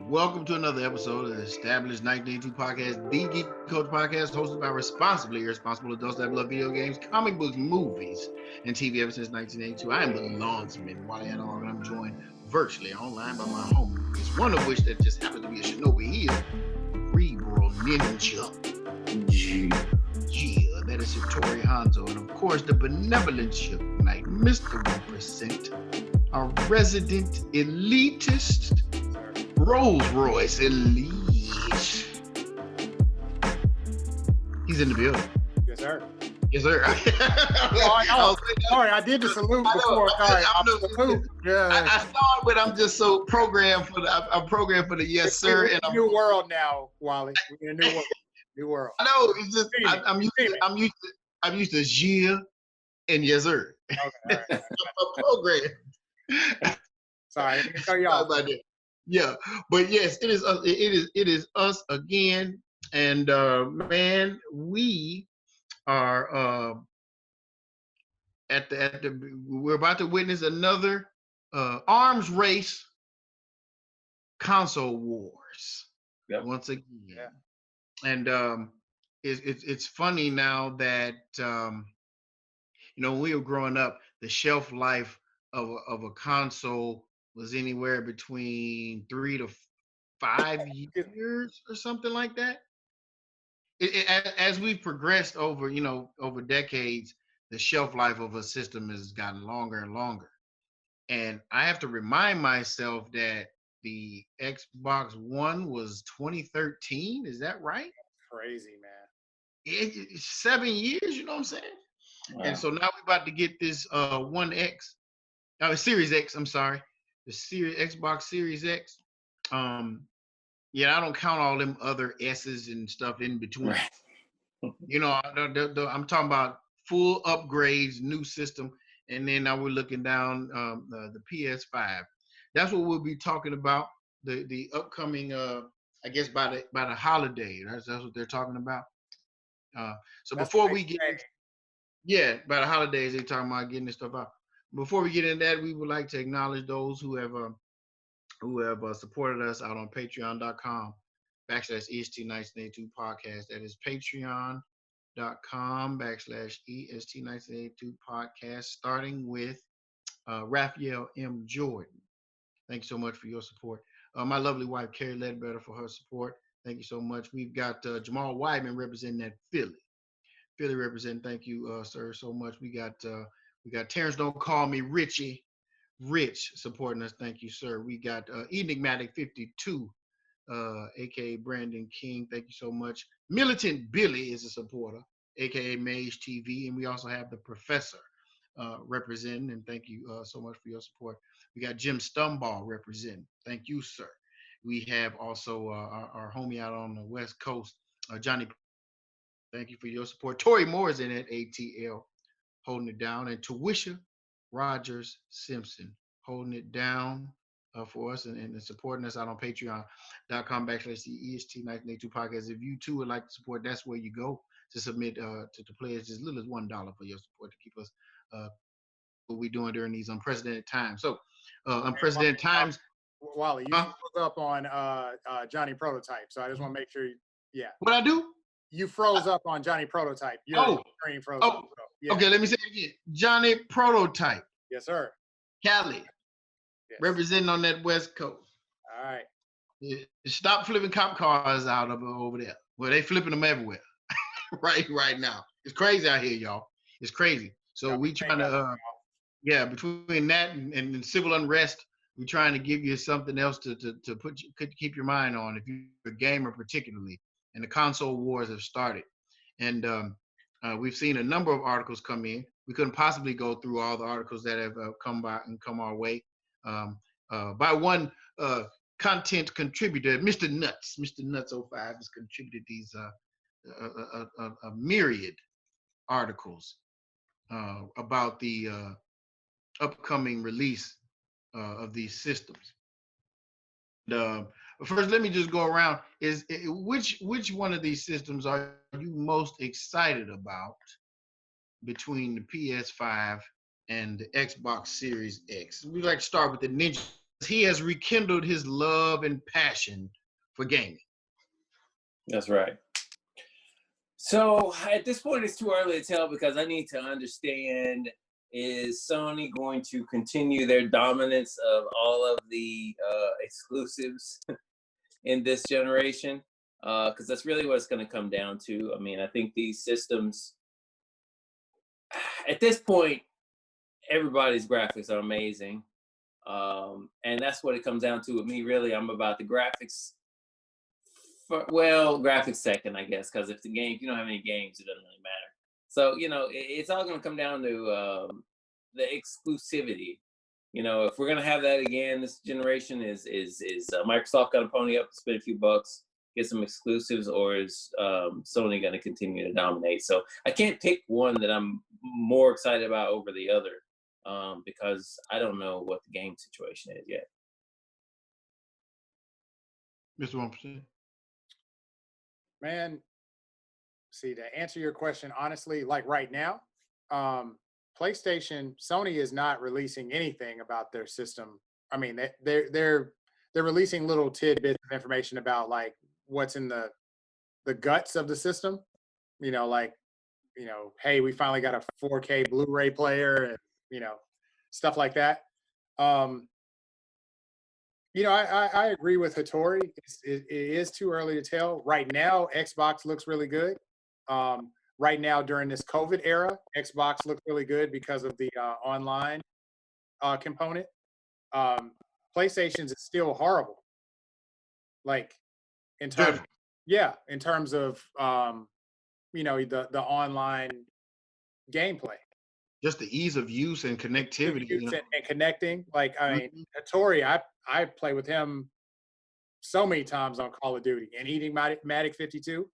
Welcome to another episode of the Established 1982 Podcast, the Geek Coach Podcast, hosted by responsibly irresponsible adults that love video games, comic books, movies, and TV ever since 1982. I am the Lawnsman, Wally Analog, and I'm joined virtually online by my homies, one of which that just happens to be a shinobi. He is Regal Ninja. Yeah, that is Satori Hanzo. And of course, the benevolent Shook Knight, Mr. 1%, our resident elitist, Rolls Royce Elite. He's in the building. Yes, sir. Yes, sir. Sorry, I did the salute before. Sorry, I saw it, but I'm just so programmed for the. I'm programmed for the yes, sir. And new world now, Wally. We're in a new world. New world. I know. It's just I'm used to Gia and yes, sir. Okay, right. I'm programmed. Sorry, let me tell y'all about that. Yeah, but yes, it is us again, and man, we are we're about to witness another arms race console wars once again. Yeah. And it's funny now that when we were growing up, the shelf life of a console was anywhere between 3 to 5 years or something like that. As we've progressed over decades, the shelf life of a system has gotten longer and longer. And I have to remind myself that the Xbox One was 2013. Is that right? Crazy, man. It's 7 years, you know what I'm saying? Wow. And so now we're about to get this Series X, I'm sorry. The Xbox Series X. I don't count all them other S's and stuff in between. I'm talking about full upgrades, new system, and then now we're looking down the PS5. That's what we'll be talking about. The upcoming, I guess by the holiday. That's what they're talking about. So that's before we get, by the holidays they're talking about getting this stuff out. Before we get into that, we would like to acknowledge those who have supported us out on patreon.com/EST1982 podcast. That is patreon.com/EST1982 podcast, starting with Raphael M. Jordan. Thank you so much for your support. My lovely wife, Carrie Ledbetter, for her support. Thank you so much. We've got Jamal Wyman representing that Philly representing. Thank you, sir, so much. We got Terrence Don't Call Me Richie. Rich supporting us. Thank you, sir. We got Enigmatic 52, aka Brandon King. Thank you so much. Militant Billy is a supporter, aka Mage TV, and we also have the Professor representing. And thank you so much for your support. We got Jim Stumball representing. Thank you, sir. We have also our homie out on the West Coast, Johnny. Thank you for your support. Tori Moore is in at ATL, holding it down, and Tawisha Rogers Simpson holding it down for us and supporting us out on patreon.com/EST1982 podcast. If you too would like to support, that's where you go to submit to pledge as little as $1 for your support to keep us what we're doing during these unprecedented times. So unprecedented times. Wally, you froze up on Johnny Prototype, so I just want to make sure. What I do? You froze up on Johnny Prototype. Your screen froze up. So, Okay, let me say it again. Johnny Prototype. Yes, sir. Cali. Yes. Representing on that West Coast. All right. Stop flipping cop cars out over there. Well, they flipping them everywhere. right now. It's crazy out here, y'all. It's crazy. So we trying to between that and civil unrest, we're trying to give you something else to keep your mind on if you're a gamer particularly. And the console wars have started. And we've seen a number of articles come in. We couldn't possibly go through all the articles that have come our way. By one content contributor, Mr. Nuts. Mr. Nuts 05 has contributed these a myriad articles about the upcoming release of these systems. First, let me just go around. Which one of these systems are you most excited about between the PS5 and the Xbox Series X? We'd like to start with the Ninja he has rekindled his love and passion for gaming. That's right. So at this point, it's too early to tell because I need to understand, is Sony going to continue their dominance of all of the exclusives in this generation? Because that's really what it's going to come down to. I mean, I think these systems, at this point, everybody's graphics are amazing. And that's what it comes down to with me, really. I'm about the graphics. Graphics second, I guess, because if you don't have any games, it doesn't really matter. So, it's all going to come down to the exclusivity. If we're going to have that again, this generation is Microsoft going to pony up, spend a few bucks, get some exclusives, or is Sony going to continue to dominate? So I can't pick one that I'm more excited about over the other because I don't know what the game situation is yet. Mr. 1%. Man, see, to answer your question honestly, like right now, PlayStation, Sony is not releasing anything about their system. I mean, they're releasing little tidbits of information about like what's in the guts of the system. Hey, we finally got a 4K Blu-ray player, and stuff like that. I agree with Hattori. It is too early to tell. Right now, Xbox looks really good. Right now, during this COVID era, Xbox looks really good because of the online component. PlayStation's is still horrible. Like in terms, in terms of the online gameplay. Just the ease of use and connectivity. And connecting. Like, I mean, Hattori, I play with him so many times on Call of Duty and eating Matic 52.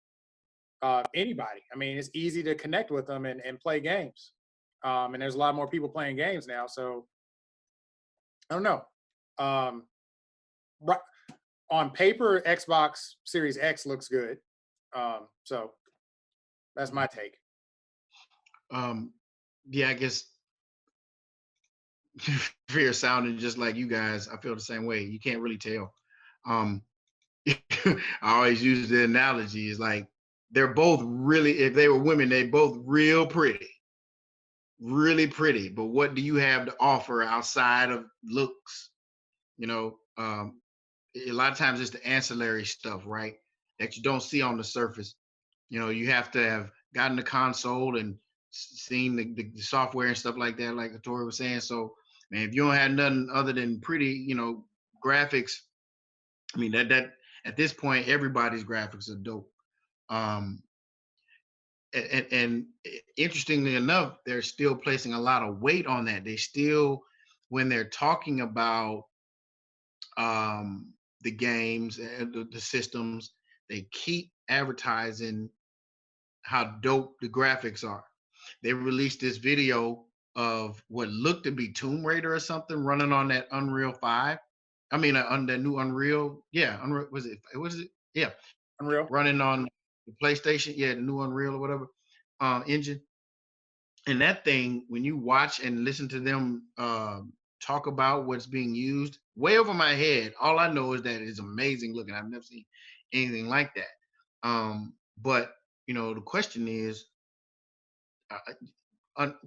Anybody. I mean, it's easy to connect with them and play games. And there's a lot more people playing games now. So I don't know. On paper, Xbox Series X looks good. So that's my take. Yeah, I guess fear sounding just like you guys. I feel the same way. You can't really tell. I always use the analogy is like they're both really, if they were women, they both really pretty. But what do you have to offer outside of looks? A lot of times it's the ancillary stuff, right? That you don't see on the surface. You have to have gotten the console and seen the software and stuff like that, like Hattori was saying. So, man, if you don't have nothing other than pretty, graphics, I mean, that at this point, everybody's graphics are dope. And interestingly enough, they're still placing a lot of weight on that. They still, when they're talking about the games and the systems, they keep advertising how dope the graphics are. They released this video of what looked to be Tomb Raider or something running on that Unreal 5. I mean, on the new Unreal. Yeah, Unreal was it? Yeah, Unreal running on the PlayStation. Yeah, the new Unreal or whatever engine. And that thing, when you watch and listen to them talk about what's being used, way over my head, all I know is that it's amazing looking. I've never seen anything like that. But the question is,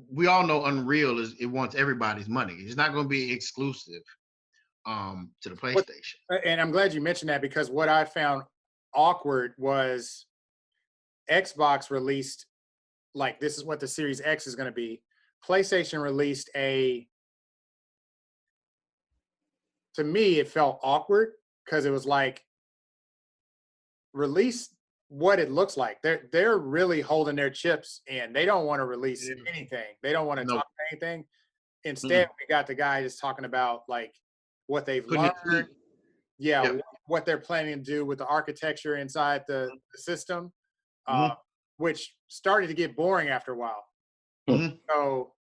we all know Unreal it wants everybody's money. It's not going to be exclusive to the PlayStation. And I'm glad you mentioned that, because what I found awkward was Xbox released, like, this is what the Series X is going to be. PlayStation released to me, it felt awkward because it was like, release what it looks like. They're really holding their chips in. They don't want to release anything. They don't want to talk about anything. Instead, we got the guy just talking about like what they've learned. What they're planning to do with the architecture inside the system, which started to get boring after a while. So,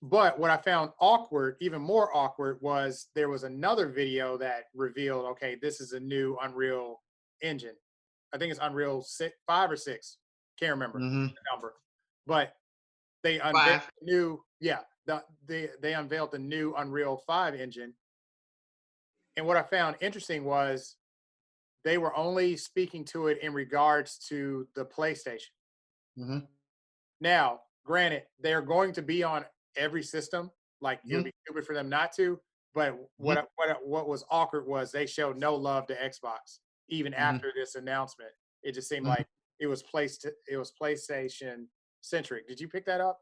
but what I found awkward, even more awkward, was there was another video that revealed, okay, this is a new Unreal engine. I think it's Unreal 5 or 6. Can't remember the number. But they unveiled they unveiled the new Unreal 5 engine, And what I found interesting was they were only speaking to it in regards to the PlayStation. Mm-hmm. Now, granted, they're going to be on every system. Like it would be stupid for them not to. But what was awkward was they showed no love to Xbox even after this announcement. It just seemed like it was PlayStation centric. Did you pick that up?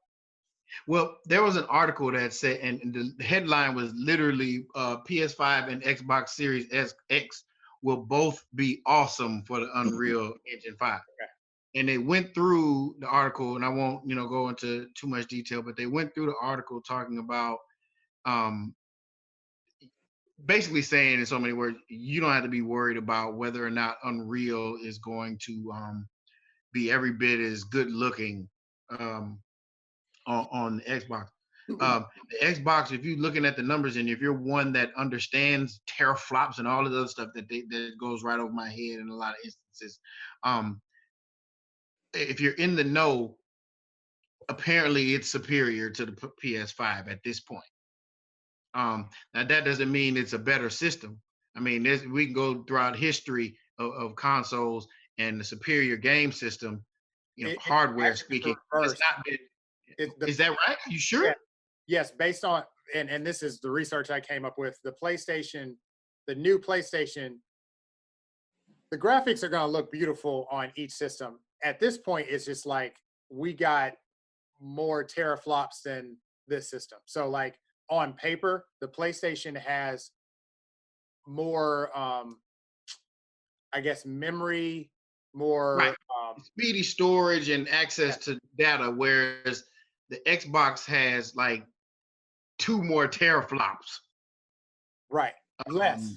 Well, there was an article that said, and the headline was literally PS5 and Xbox Series X will both be awesome for the Unreal Engine 5. Okay. And they went through the article, and I won't, go into too much detail, but they went through the article talking about basically saying in so many words, you don't have to be worried about whether or not Unreal is going to be every bit as good looking on the Xbox. The Xbox, if you're looking at the numbers and if you're one that understands teraflops and all of the other stuff that goes right over my head in a lot of instances, if you're in the know, apparently it's superior to the PS5 at this point. Now that doesn't mean it's a better system. I mean, we can go throughout history of consoles and the superior game system, hardware speaking. It's not been. Is that right? Are you sure? Yeah. Yes, based on and this is the research I came up with. The PlayStation, the new PlayStation, the graphics are going to look beautiful on each system. At this point, it's just like we got more teraflops than this system. So like on paper, the PlayStation has more, I guess, memory, more right. Speedy storage and access to data, whereas the Xbox has like 2 more teraflops. Right. Less.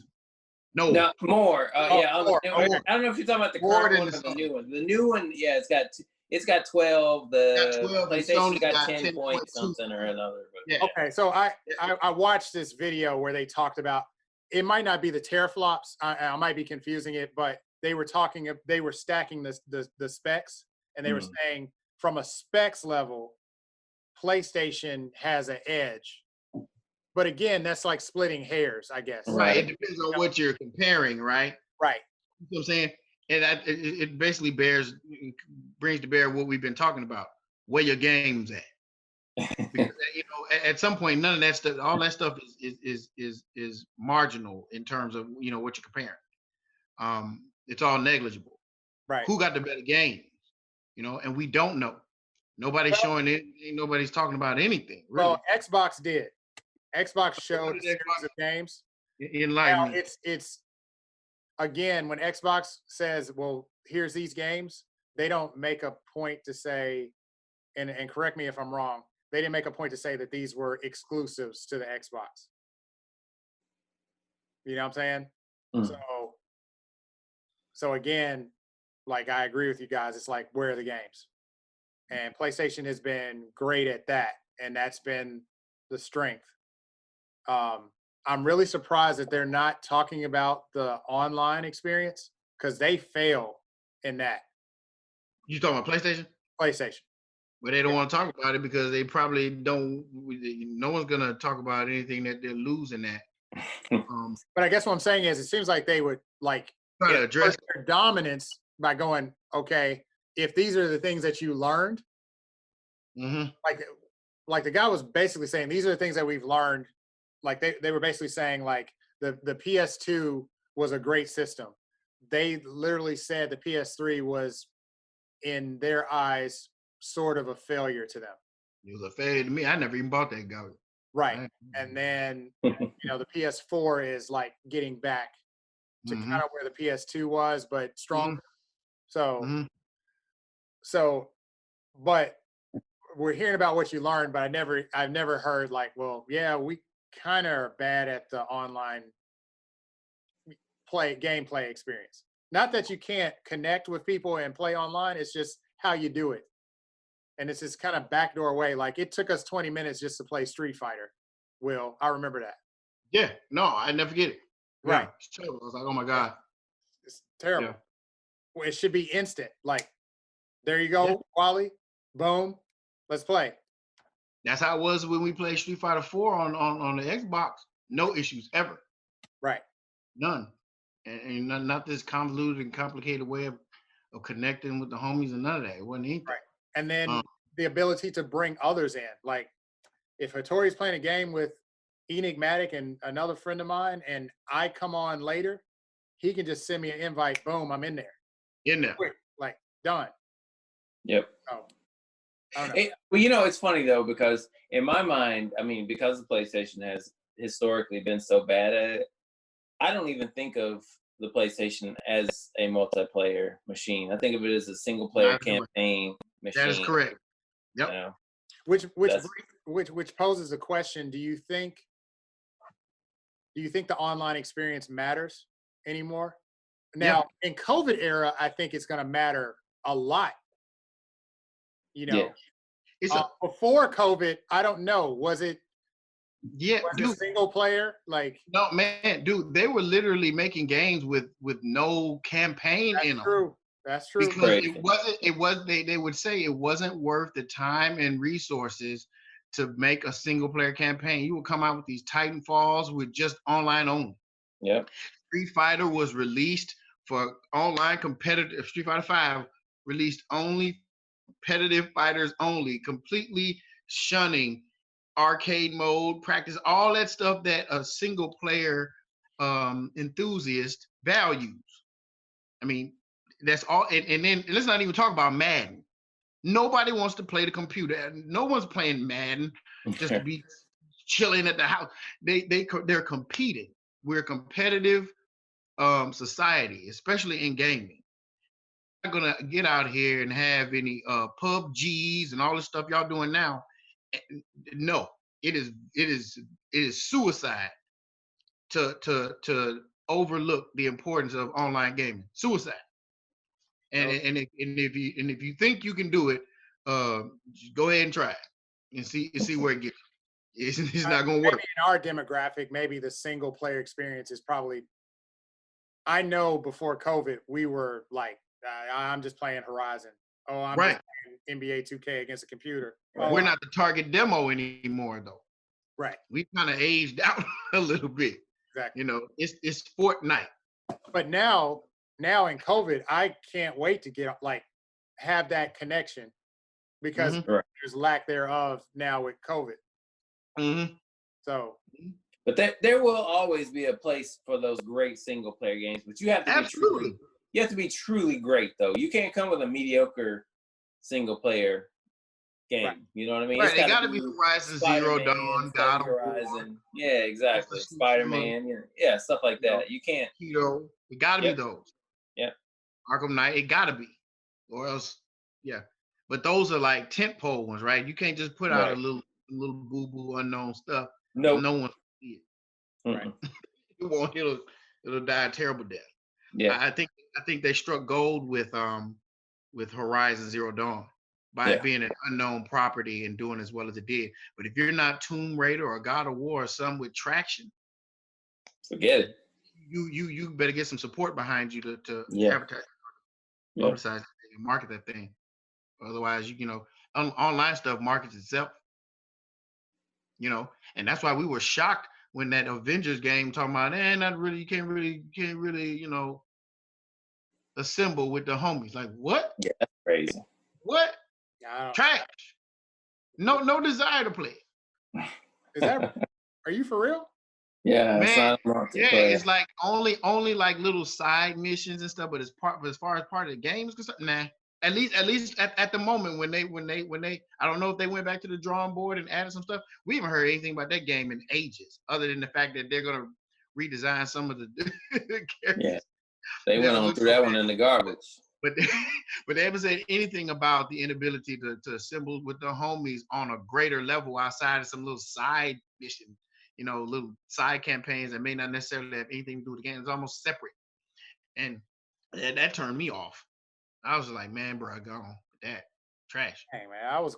No, more. More. I don't know if you're talking about the current one or the new one. The new one, yeah, it's got 12. The 12, PlayStation got 10 point something or another. But yeah. Okay, so I watched this video where they talked about it might not be the teraflops. I might be confusing it, but they were stacking the specs, and they were saying from a specs level, PlayStation has an edge. But again, that's like splitting hairs, I guess. Right. It depends on what you're comparing, right? Right. You know what I'm saying? And it basically brings to bear what we've been talking about. Where your game's at. Because, at some point, none of that stuff, all that stuff is marginal in terms of what you're comparing. It's all negligible. Right. Who got the better games? And we don't know. Nobody's showing it. Nobody's talking about anything. Really. Well, Xbox did. Xbox showed a series of games. Now it's again, when Xbox says, "Well, here's these games," they don't make a point to say, and correct me if I'm wrong, they didn't make a point to say that these were exclusives to the Xbox. You know what I'm saying? So again, like I agree with you guys. It's like, where are the games? And PlayStation has been great at that, and that's been the strength. I'm really surprised that they're not talking about the online experience because they fail in that. You talking about PlayStation? PlayStation. But they don't want to talk about it because they probably don't. No one's gonna talk about anything that they're losing at. But I guess what I'm saying is, it seems like they would like try to address their dominance by going, okay, if these are the things that you learned, like the guy was basically saying, these are the things that we've learned. Like they were basically saying, like the PS2 was a great system. They literally said the PS3 was, in their eyes, sort of a failure to them. It was a failure to me. I never even bought that garbage. Right. And then, the PS4 is like getting back to kind of where the PS2 was, but stronger. So, but we're hearing about what you learned, but I've never heard like, well, yeah, we kind of are bad at the online gameplay experience. Not that you can't connect with people and play online. It's just how you do it. And it's this kind of backdoor way. Like, it took us 20 minutes just to play Street Fighter. Will, I remember that. Yeah, no, I never forget it. Right. Yeah, it's terrible. I was like, oh my God. It's terrible. Yeah. Well, it should be instant. Like, there you go, Wally. Boom. Let's play. That's how it was when we played Street Fighter 4 on the Xbox. No issues ever. Right. None. And not this convoluted and complicated way of connecting with the homies and none of that. It wasn't anything. Right. And then Um, the ability to bring others in. Like if Hattori's playing a game with Enigmatic and another friend of mine, and I come on later, he can just send me an invite. Boom, I'm in there. in there. Quick, like done. Yep. Oh, I don't know. Well, it's funny though, because in my mind, I mean, because the PlayStation has historically been so bad at it, I don't even think of the PlayStation as a multiplayer machine. I think of it as a single player campaign machine. That is correct. Yep. You know? Which poses a question. Do you think the online experience matters anymore? Now, in COVID era, I think it's going to matter a lot. You know, before COVID, I don't know. Was it single player? Like, no, man, dude, they were literally making games with no campaign in them. That's true. Because they would say it wasn't worth the time and resources to make a single player campaign. You would come out with these Titanfalls with just online only. Yep. Street Fighter was released for online competitive. Street Fighter 5 released only competitive fighters only, completely shunning arcade mode, practice, all that stuff that a single player enthusiast values. I mean, that's all. And then let's not even talk about Madden. Nobody wants to play the computer. No one's playing Madden just to be chilling at the house. They're competing. We're a competitive society, especially in gaming. Not gonna get out here and have any PUBGs and all the stuff y'all doing now. No, it is suicide to overlook the importance of online gaming. Suicide. And if you think you can do it, go ahead and try it and see where it gets. It's not gonna work. Maybe in our demographic, maybe the single player experience is probably. I know before COVID, we were like, I'm just playing Horizon. Oh, I'm just playing NBA 2K against a computer. Oh, we're not the target demo anymore, though. Right. We kind of aged out a little bit. Exactly. You know, it's Fortnite. But now in COVID, I can't wait to have that connection because there's lack thereof now with COVID. Mm-hmm. So. But there will always be a place for those great single player games, but you have to be truly great though. You can't come with a mediocre single player game. Right. You know what I mean? Right. It gotta be Horizon Zero Dawn, God of Horizon. Yeah, exactly. Spider-Man, yeah, stuff like that. You can't. It gotta be those. Yeah. Arkham Knight, it gotta be. Or else, But those are like tentpole ones, right? You can't just put out a little boo-boo unknown stuff. No one see it. Right. It won't. It'll die a terrible death. Yeah. I think they struck gold with Horizon Zero Dawn by it being an unknown property and doing as well as it did. But if you're not Tomb Raider or God of War or some with traction, forget it. You better get some support behind you to advertise, publicize, and market that thing. Otherwise, online stuff markets itself. And that's why we were shocked when that Avengers game talking about, not really, you can't really, assemble with the homies. Like, what? Yeah, that's crazy. What? Trash. No desire to play. Is that? Are you for real? Yeah, man. It's like only like little side missions and stuff. But as far as part of the games, nah. At least at the moment when they I don't know if they went back to the drawing board and added some stuff. We haven't heard anything about that game in ages, other than the fact that they're gonna redesign some of the characters. Yeah, they went on through that one in the garbage. But they haven't said anything about the inability to assemble with the homies on a greater level outside of some little side mission, little side campaigns that may not necessarily have anything to do with the game. It's almost separate, and that turned me off. I was like, man, bro, go on with that trash. Hey man, I was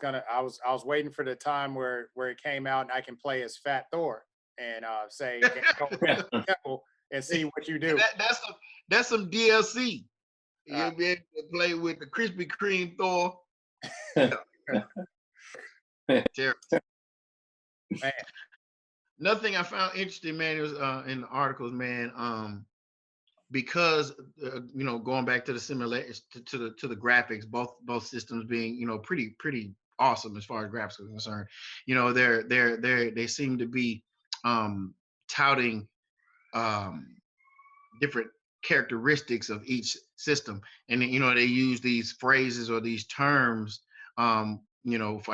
waiting for the time where it came out and I can play as Fat Thor and say go temple and see what you do. That's some DLC. You'll be able to play with the Krispy Kreme Thor. Terrible. Man. Nothing I found interesting, man, was in the articles, man. Because going back to the similarities to the graphics, both systems being pretty awesome as far as graphics are concerned. They seem to be touting um, different characteristics of each system, and then, they use these phrases or these terms. I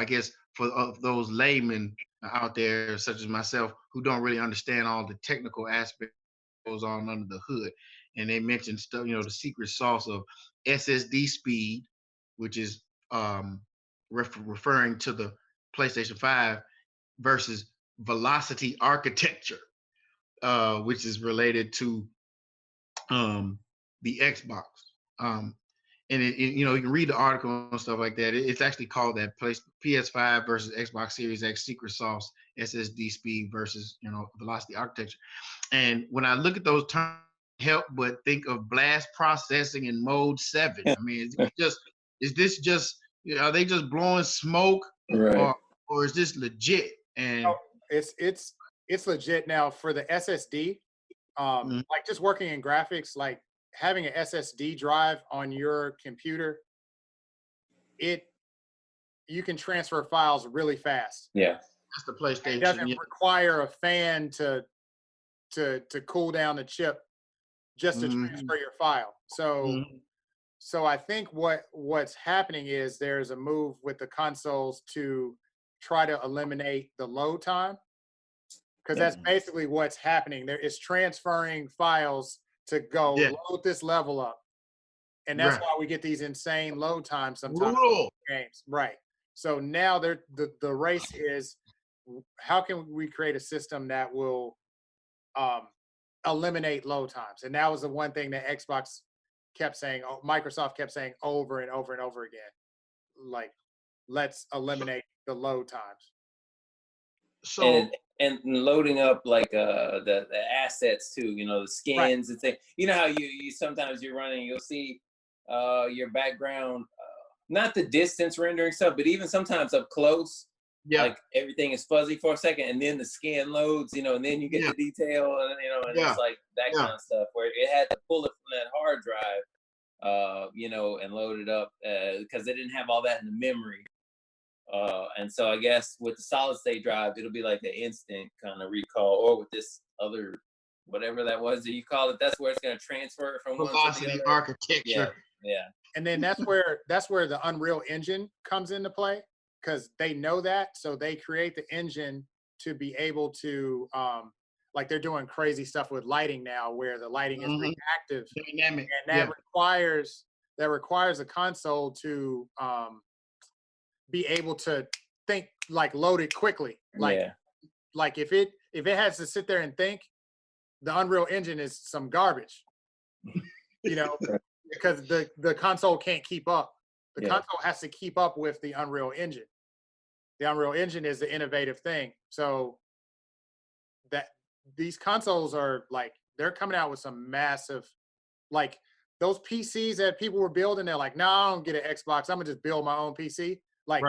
guess for those laymen out there, such as myself, who don't really understand all the technical aspects goes on under the hood. And they mentioned stuff, the secret sauce of SSD speed, which is referring to the PlayStation 5 versus velocity architecture, which is related to the Xbox. And you can read the article and stuff like that. It's actually called that PS5 versus Xbox Series X secret sauce, SSD speed versus velocity architecture. And when I look at those terms, help but think of blast processing in mode 7. I mean, is this just are they just blowing smoke, right? Or is this legit? And it's legit now for the SSD. Like just working in graphics, like having an SSD drive on your computer, you can transfer files really fast. Yeah, that's the PlayStation. It doesn't require a fan to cool down the chip just to transfer your file. So I think what's happening is there's a move with the consoles to try to eliminate the load time, because that's basically what's happening. There is transferring files to go load this level up, and that's why we get these insane load times sometimes in games. Right. So now the race is, how can we create a system that will eliminate load times? And that was the one thing that Xbox kept saying, Microsoft kept saying over and over and over again, like, let's eliminate the load times. So and loading up like the assets too, the skins and things. You know how you sometimes you're running, you'll see your background, not the distance rendering stuff, but even sometimes up close. Yeah. Like everything is fuzzy for a second, and then the scan loads, and then you get the detail, and and it's like that kind of stuff where it had to pull it from that hard drive, and load it up because they didn't have all that in the memory. And so I guess with the solid state drive, it'll be like the instant kind of recall, or with this other whatever that was that you call it, that's where it's going to transfer it from velocity one to the other. Architecture. Yeah. And then that's where the Unreal Engine comes into play, because they know that, so they create the engine to be able to like they're doing crazy stuff with lighting now, where the lighting is reactive, dynamic, and that requires a console to be able to think, like load it quickly. Like if it has to sit there and think, the Unreal Engine is some garbage, because the console can't keep up. The console has to keep up with the Unreal Engine. The Unreal Engine is the innovative thing. So that these consoles are like, they're coming out with some massive, like those PCs that people were building. They're like, no, I don't get an Xbox. I'm gonna just build my own PC. Like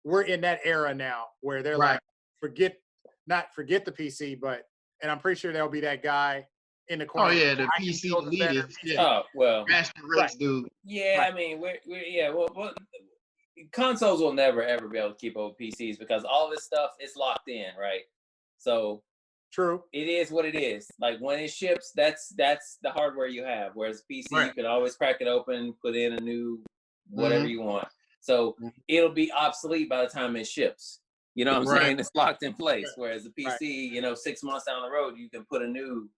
we're in that era now where they're like, forget the PC, and I'm pretty sure there'll be that guy in the corner. Oh yeah, the PC leader. Oh well, Master Race dude. Yeah, I mean, well, consoles will never ever be able to keep up with PCs because all this stuff is locked in, right? So true, it is what it is. Like when it ships, that's the hardware you have. Whereas PC, you can always crack it open, put in a new whatever you want. So it'll be obsolete by the time it ships. You know what I'm saying? It's locked in place. Whereas the PC, 6 months down the road, you can put a new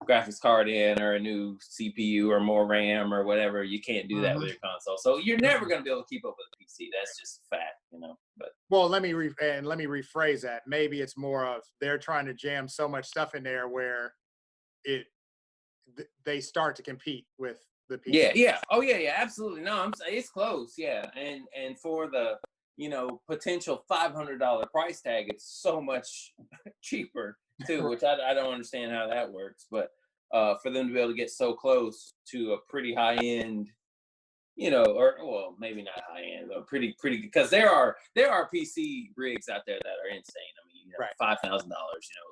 graphics card in or a new CPU or more RAM or whatever. You can't do that with your console. So you're never going to be able to keep up with a PC. That's just fact, But well, let me rephrase that. Maybe it's more of they're trying to jam so much stuff in there where they start to compete with the PC. Yeah. Oh yeah, absolutely. No, it's close. Yeah, and for the potential $500 price tag, it's so much cheaper too, which I don't understand how that works. But for them to be able to get so close to a pretty high end, or well, maybe not high end, but pretty because there are PC rigs out there that are insane. I mean, Right. $5,000.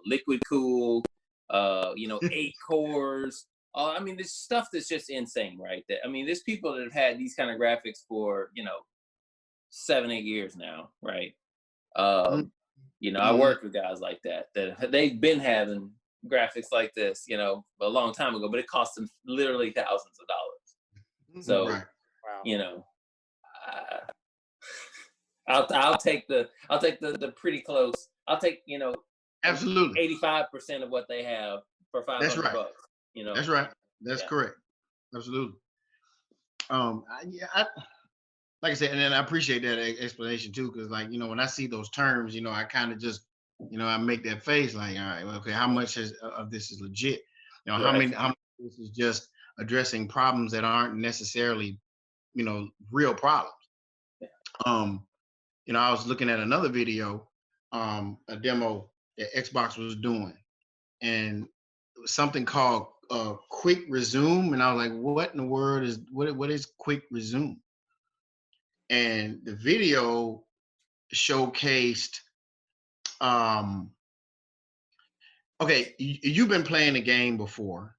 Liquid cool, 8 cores. I mean, there's stuff that's just insane, right? There's people that have had these kind of graphics for 7-8 years now, right? I worked with guys like that they've been having graphics like this, a long time ago, but it cost them literally thousands of dollars. So, Right. Wow. I'll take the pretty close. I'll take Absolutely. 85% of what they have for $500. That's right. That's right. That's Yeah. correct. Absolutely. Like I said, and then I appreciate that explanation too, because when I see those terms, I kind of just, I make that face like, all right, well, okay, how much of this is legit? How Right. much of this is just addressing problems that aren't necessarily, real problems. Yeah. I was looking at another video, a demo that Xbox was doing, and it was something called quick resume, and I was like, what in the world is what is quick resume? And the video showcased okay, you've been playing a game before,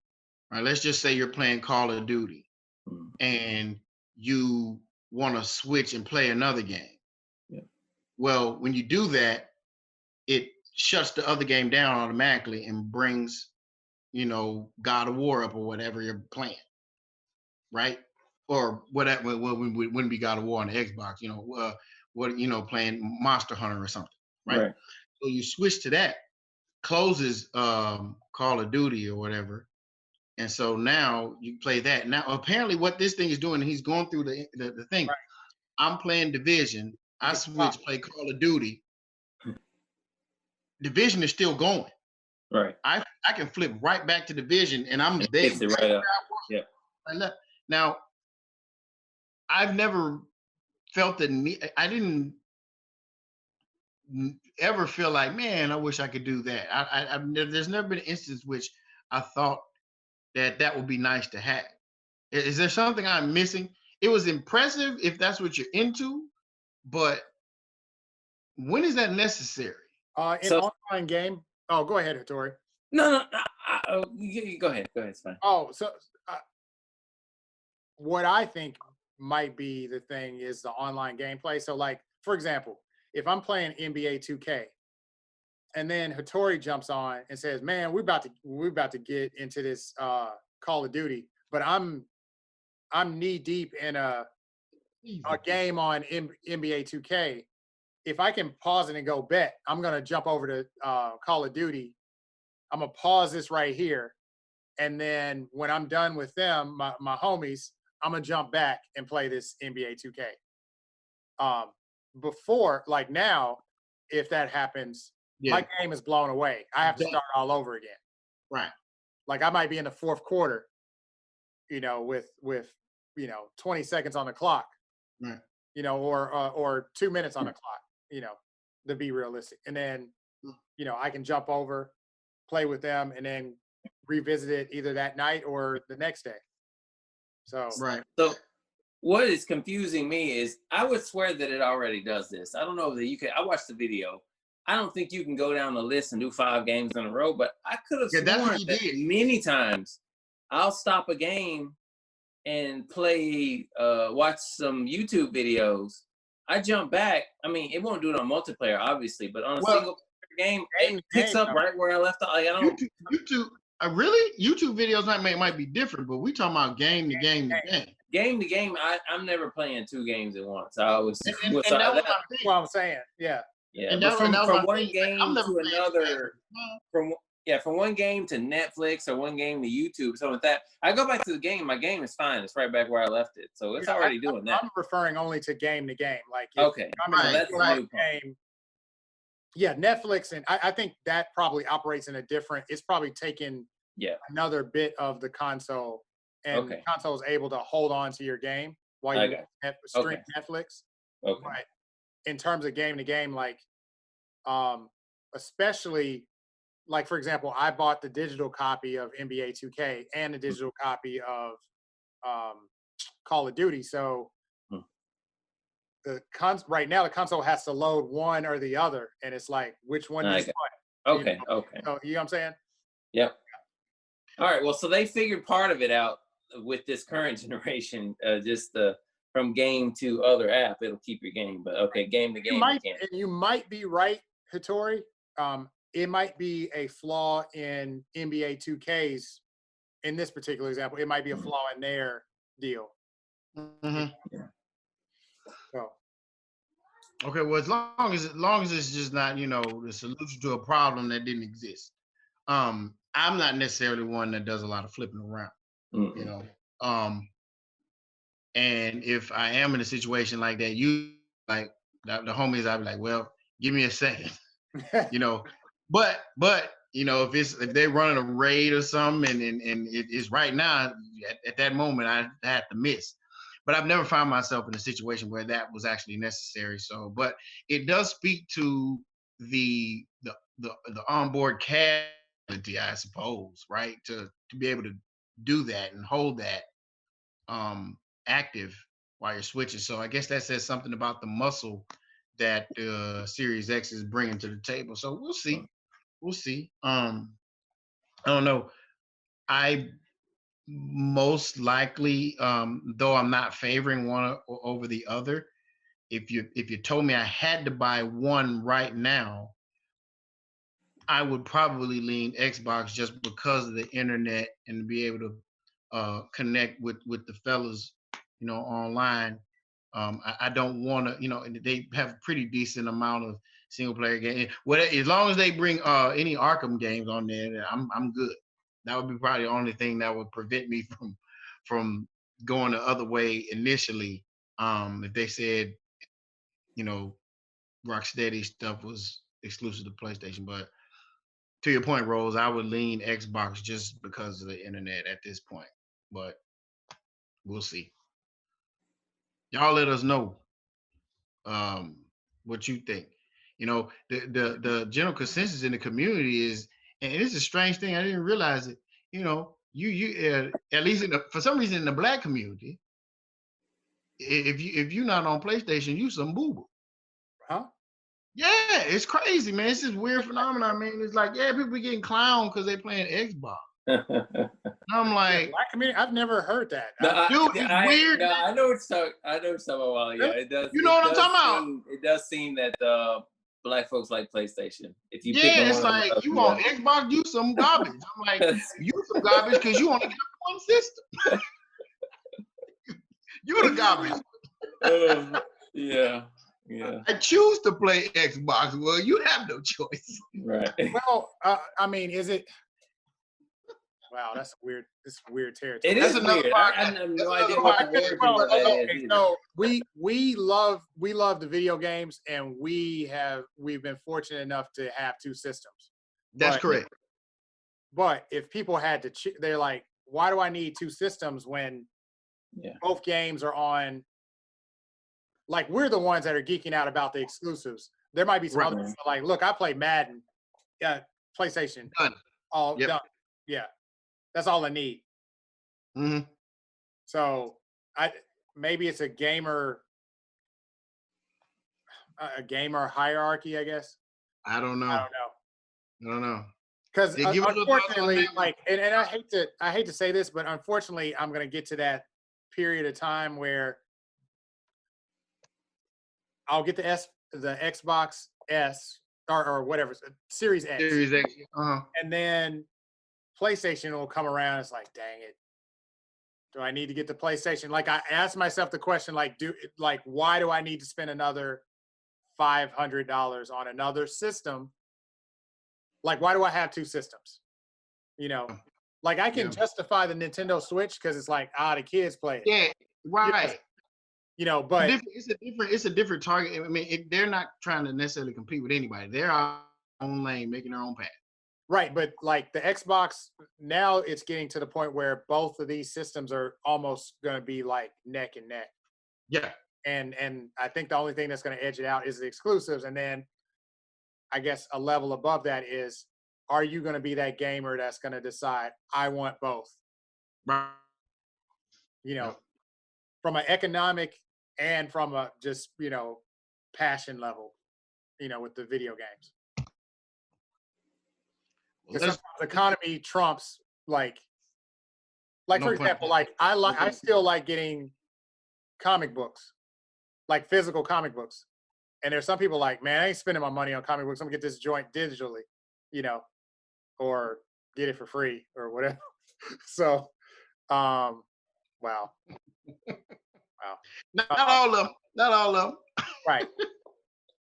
right? Let's just say you're playing Call of Duty and you want to switch and play another game. Yeah. Well, when you do that, it shuts the other game down automatically and brings God of War up or whatever you're playing, right? Or whatever. Well, wouldn't be God of War on the Xbox, playing Monster Hunter or something, right? So you switch to that, closes Call of Duty or whatever, and so now you play that. Now apparently, what this thing is doing, he's going through the thing. Right. I'm playing Division. I switch, play Call of Duty. Division is still going. Right. I can flip right back to Division, and I'm there. It right up. Yeah. Now, I've never felt the need. I didn't ever feel like, man, I wish I could do that. There's never been an instance which I thought that would be nice to have. Is there something I'm missing? It was impressive if that's what you're into, but when is that necessary? In online game. Oh, go ahead, Hattori. No. Go ahead. It's fine. Oh, so what I think might be the thing is the online gameplay. So, like, for example, if I'm playing NBA 2K, and then Hattori jumps on and says, "Man, we're about to get into this Call of Duty," but I'm knee deep in a game on NBA 2K. If I can pause it and go bet, I'm gonna jump over to Call of Duty. I'm gonna pause this right here, and then when I'm done with them, my homies, I'm gonna jump back and play this NBA 2K. Before, like now, if that happens, my game is blown away. I have to start all over again. Right. Like I might be in the fourth quarter, with 20 seconds on the clock, right. Or 2 minutes on the clock, to be realistic. And then, I can jump over, play with them, and then revisit it either that night or the next day. So right. So what is confusing me is I would swear that it already does this. I don't know that you can. I watched the video. I don't think you can go down the list and do 5 games in a row, but I could have sworn that many times I'll stop a game and play, watch some YouTube videos. I jump back. I mean, it won't do it on multiplayer, obviously, but on a single game, it picks up right where I left off. Like, I don't. YouTube, really? YouTube videos might be different, but we talking about game to game to game. Game to game, I'm never playing 2 games at once. I always. And that's what I'm saying. Yeah. Yeah. And from one game to another, from one game to Netflix or one game to YouTube, something like that. I go back to the game. My game is fine. It's right back where I left it. So it's already doing that. I'm referring only to game. Like, okay. That's the new game. Yeah, Netflix, and I think that probably operates in a different. It's probably taken another bit of the console, and the console is able to hold on to your game while you stream Netflix. Okay. But in terms of game to game, like, especially, like, for example, I bought the digital copy of NBA 2K and the digital copy of Call of Duty. So right now the console has to load one or the other, and it's like which one do you play? Okay, okay. So, you know what I'm saying? Yep. All right. Well, so they figured part of it out with this current generation, just from game to other app, it'll keep your game. But okay, game to game, You might be right, Hattori. It might be a flaw in NBA 2K's. In this particular example, it might be a flaw in their deal. Mm-hmm. Yeah. So. Okay, well, as long as it's just not, the solution to a problem that didn't exist. I'm not necessarily one that does a lot of flipping around, and if I am in a situation like that, you like the homies, I'd be like, well, give me a second, but if they're running a raid or something and it is right now at that moment, I had to miss. But I've never found myself in a situation where that was actually necessary. So, but it does speak to the onboard capability, I suppose, right? To be able to do that and hold that active while you're switching. So I guess that says something about the muscle that Series X is bringing to the table. So we'll see. We'll see. I don't know. I most likely, though I'm not favoring one over the other, if you told me I had to buy one right now, I would probably lean Xbox just because of the internet and to be able to connect with the fellas, online. I don't want to, they have a pretty decent amount of single player games. Well, as long as they bring any Arkham games on there, I'm good. That would be probably the only thing that would prevent me from going the other way initially. If they said, Rocksteady stuff was exclusive to PlayStation, but to your point, Rose, I would lean Xbox just because of the internet at this point. But we'll see. Y'all let us know what you think. The general consensus in the community is, and it's a strange thing, I didn't realize it. You at least for some reason in the Black community, if you're not on PlayStation, you some boo-boo. Huh? Yeah, it's crazy, man. It's this weird phenomenon, man. It's like, yeah, people getting clowned because they playing Xbox. I'm like, Black community. I've never heard that. Dude, it's weird. No, I know what you're talking about. Yeah, it does. You know what I'm talking about? It does seem that Black folks like PlayStation. If you it's like you on Xbox, you some garbage. I'm like, you some garbage because you only got one system. You the garbage. Yeah. I choose to play Xbox. Well, you have no choice. Right. Well, I mean, is it? Wow, that's weird. It's weird territory. It is weird. I have no idea what the word is. So we love the video games, and we've been fortunate enough to have two systems. That's correct. But if people had to, they're like, why do I need two systems when both games are on? Like, we're the ones that are geeking out about the exclusives. There might be some others like, look, I play Madden, PlayStation, done. All done. Yeah, that's all I need. Mm-hmm. So maybe it's a gamer hierarchy, I guess. I don't know. Because unfortunately, and I hate to say this, but unfortunately, I'm going to get to that period of time where I'll get the Xbox S or whatever, Series X. Series X. And then PlayStation will come around. It's like, dang it. Do I need to get the PlayStation? Like, I asked myself the question, why do I need to spend another $500 on another system? Like, why do I have two systems? Like, I can justify the Nintendo Switch because it's like, the kids play it. Yeah, right. But it's a different target. I mean, they're not trying to necessarily compete with anybody. They're on their own lane, making their own path. Right, but like the Xbox, now it's getting to the point where both of these systems are almost going to be like neck and neck. Yeah. And I think the only thing that's going to edge it out is the exclusives. And then I guess a level above that is, are you going to be that gamer that's going to decide, I want both? Right. From an economic and from a just, passion level, with the video games. Because sometimes the economy trumps like for example, like I still like getting comic books, like physical comic books. And there's some people like, man, I ain't spending my money on comic books. I'm gonna get this joint digitally, or get it for free or whatever. So, wow. Not all of them. Not all of them. Right.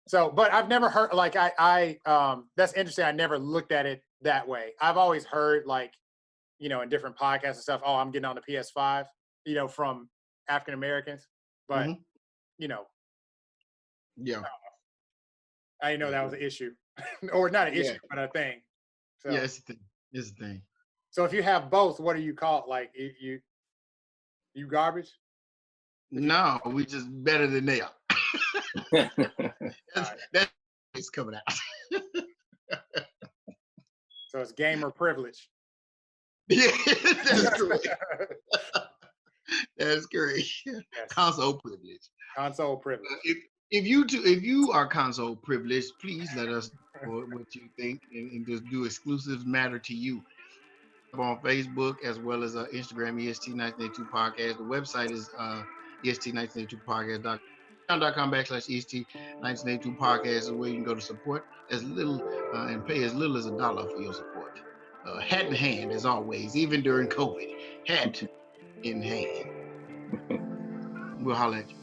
So, but I've never heard like I that's interesting. I never looked at it that way. I've always heard like, in different podcasts and stuff, oh, I'm getting on the PS5, from African Americans. But yeah, I didn't know that was an issue. Or not an issue, but a thing. So, yeah, it's a thing. It's a thing. So if you have both, what do you call it? Like you garbage? No, we just better than they are. That's coming out. So it's gamer privilege. Yeah, that's great. That's great. Yes. Console privilege. Console privilege. If you are console privileged, please let us know what you think and just do exclusives matter to you. On Facebook as well as Instagram, EST1982 Podcast. The website is EST1982podcast.com/EST1982 Podcast is where you can go to support as little and pay as little as $1 for your support. Hat in hand, as always, even during COVID. Hat in hand. We'll holler at you.